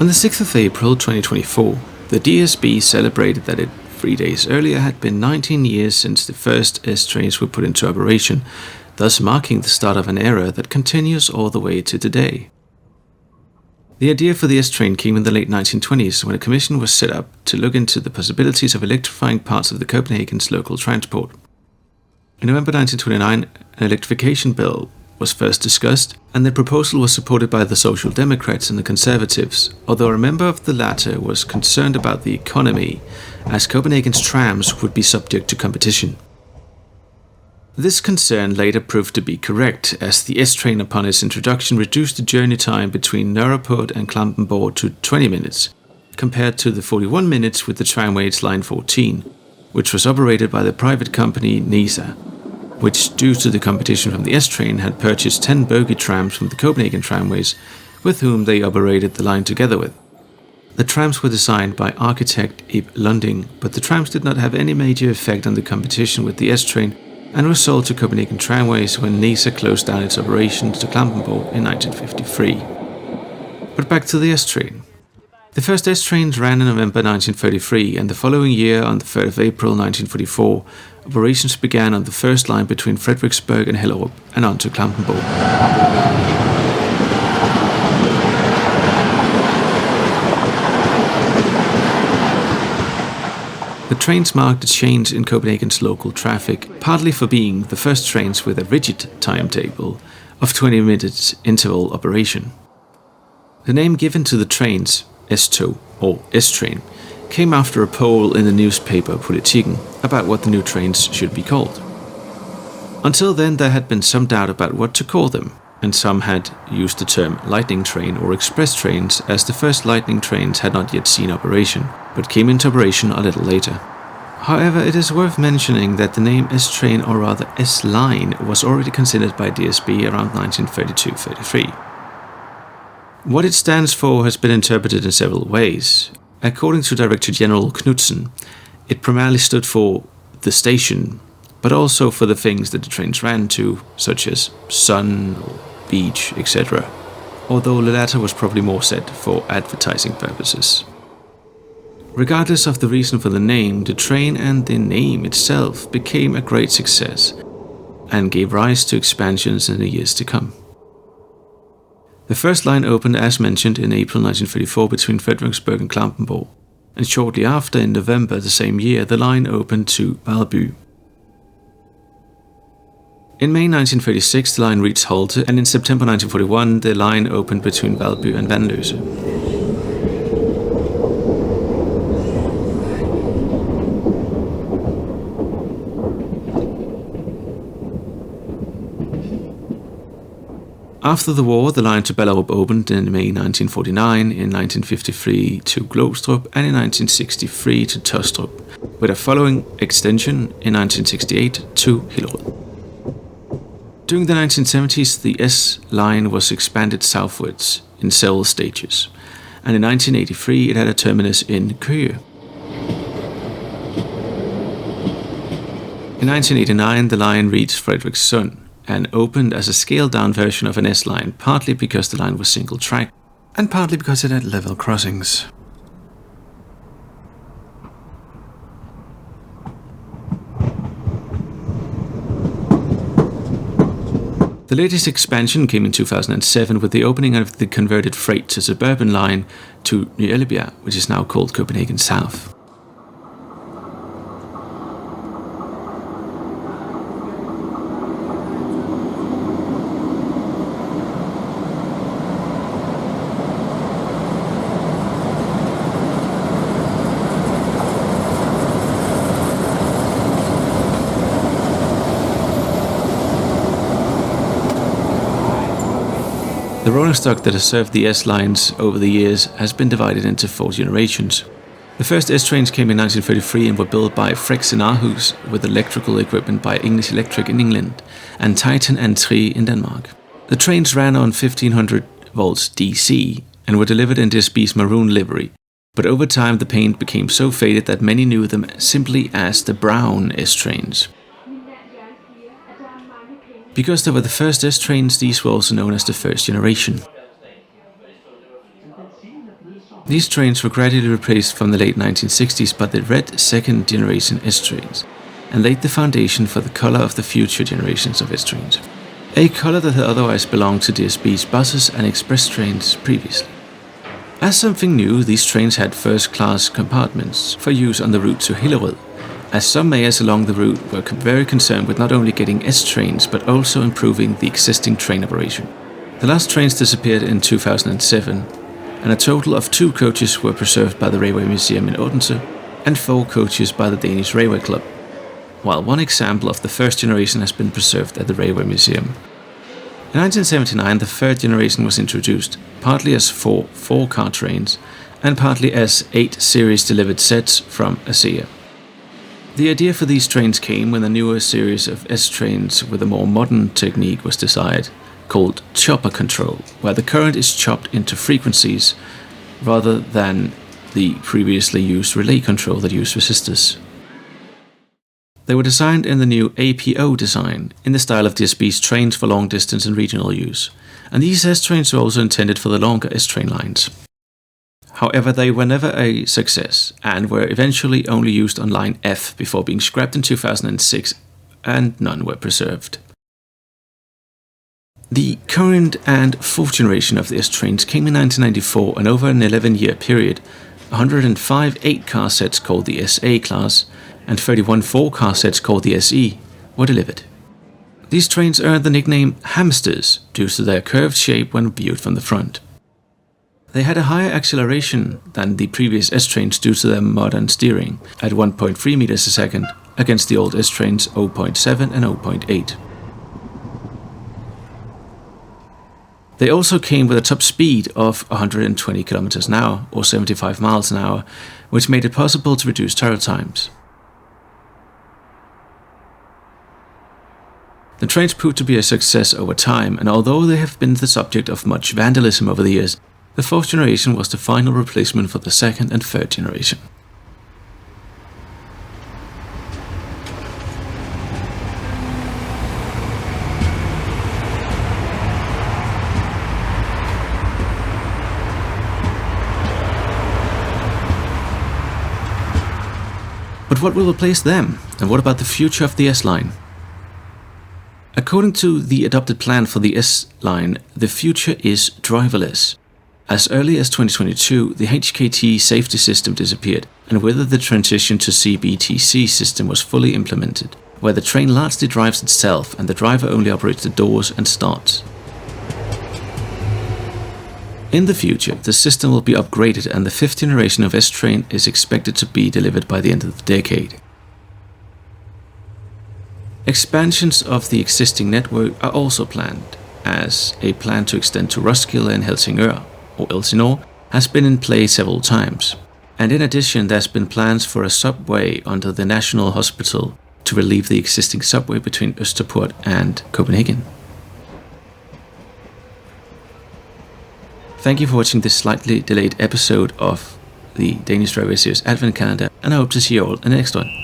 On the 6th of April 2024, the DSB celebrated that it 3 days earlier had been 19 years since the first S-trains were put into operation, thus marking the start of an era that continues all the way to today. The idea for the S-train came in the late 1920s when a commission was set up to look into the possibilities of electrifying parts of the Copenhagen's local transport. In November 1929, an electrification bill was first discussed, and the proposal was supported by the Social Democrats and the Conservatives, although a member of the latter was concerned about the economy, as Copenhagen's trams would be subject to competition. This concern later proved to be correct, as the S-train upon its introduction reduced the journey time between Nørreport and Klampenborg to 20 minutes, compared to the 41 minutes with the tramways Line 14, which was operated by the private company NISA, which, due to the competition from the S-train, had purchased 10 bogie trams from the Copenhagen tramways, with whom they operated the line together with. The trams were designed by architect Ib Lunding, but the trams did not have any major effect on the competition with the S-train, and were sold to Copenhagen Tramways when NISA closed down its operations to Klampenborg in 1953. But back to the S-train. The first S-trains ran in November 1933, and the following year, on the 3rd of April 1944, operations began on the first line between Frederiksberg and Hellerup, and on to Klampenborg. The trains marked a change in Copenhagen's local traffic, partly for being the first trains with a rigid timetable of 20 minutes interval operation. The name given to the trains, S-tog or S-train, came after a poll in the newspaper Politiken about what the new trains should be called. Until then, there had been some doubt about what to call them, and some had used the term lightning train or express trains, as the first lightning trains had not yet seen operation, but came into operation a little later. However, it is worth mentioning that the name S-train, or rather S-line, was already considered by DSB around 1932-33. What it stands for has been interpreted in several ways. According to Director General Knudsen, it primarily stood for the station, but also for the things that the trains ran to, such as sun, or beach, etc., although the latter was probably more set for advertising purposes. Regardless of the reason for the name, the train and the name itself became a great success and gave rise to expansions in the years to come. The first line opened, as mentioned, in April 1934 between Frederiksberg and Klampenborg, and shortly after, in November the same year, the line opened to Valby. In May 1936, the line reached Holte, and in September 1941, the line opened between Valby and Vanløse. After the war, the line to Ballerup opened in May 1949, in 1953 to Glostrup, and in 1963 to Tostrup, with a following extension in 1968 to Hillerød. During the 1970s, the S-line was expanded southwards in several stages, and in 1983 it had a terminus in Køge. In 1989, the line reached Frederikssund and opened as a scaled-down version of an S-line, partly because the line was single-track, and partly because it had level crossings. The latest expansion came in 2007 with the opening of the converted freight to suburban line to Ny Ellebjerg, which is now called Copenhagen South. The rolling stock that has served the S-lines over the years has been divided into 4 generations. The first S-trains came in 1933 and were built by Frex in Aarhus, with electrical equipment by English Electric in England and Titan and Tri in Denmark. The trains ran on 1500 volts DC and were delivered in DSB's maroon livery, but over time the paint became so faded that many knew them simply as the brown S-trains. Because they were the first S-trains, these were also known as the first generation. These trains were gradually replaced from the late 1960s by the red second generation S-trains, and laid the foundation for the colour of the future generations of S-trains, a colour that had otherwise belonged to DSB's buses and express trains previously. As something new, these trains had first-class compartments for use on the route to Hillerød, as some mayors along the route were very concerned with not only getting S-trains but also improving the existing train operation. The last trains disappeared in 2007, and a total of 2 coaches were preserved by the Railway Museum in Odense and 4 coaches by the Danish Railway Club, while one example of the first generation has been preserved at the Railway Museum. In 1979, the third generation was introduced, partly as 4 4-car trains and partly as 8 series delivered sets from ASEA. The idea for these trains came when a newer series of S-trains with a more modern technique was desired, called chopper control, where the current is chopped into frequencies rather than the previously used relay control that used resistors. They were designed in the new APO design, in the style of DSB's trains for long distance and regional use, and these S-trains were also intended for the longer S-train lines. However, they were never a success, and were eventually only used on line F before being scrapped in 2006, and none were preserved. The current and 4th generation of the S-trains came in 1994, and over an 11-year period, 105 8-car sets called the SA class and 31 4-car sets called the SE were delivered. These trains earned the nickname hamsters due to their curved shape when viewed from the front. They had a higher acceleration than the previous S-trains due to their modern steering, at 1.3 meters a second, against the old S-trains 0.7 and 0.8. They also came with a top speed of 120 km an hour or 75 miles an hour, which made it possible to reduce travel times. The trains proved to be a success over time, and although they have been the subject of much vandalism over the years, the 4th generation was the final replacement for the 2nd and 3rd generation. But what will replace them, and what about the future of the S-line? According to the adopted plan for the S-line, the future is driverless. As early as 2022, the HKT safety system disappeared, and with it the transition to CBTC system was fully implemented, where the train largely drives itself and the driver only operates the doors and starts. In the future, the system will be upgraded, and the 5th generation of S-train is expected to be delivered by the end of the decade. Expansions of the existing network are also planned, as a plan to extend to Roskilde and Helsingør, or Elsinore, has been in play several times. And in addition, there's been plans for a subway under the National Hospital to relieve the existing subway between Østerport and Copenhagen. Thank you for watching this slightly delayed episode of the Danish Railway Series Advent Calendar, and I hope to see you all in the next one.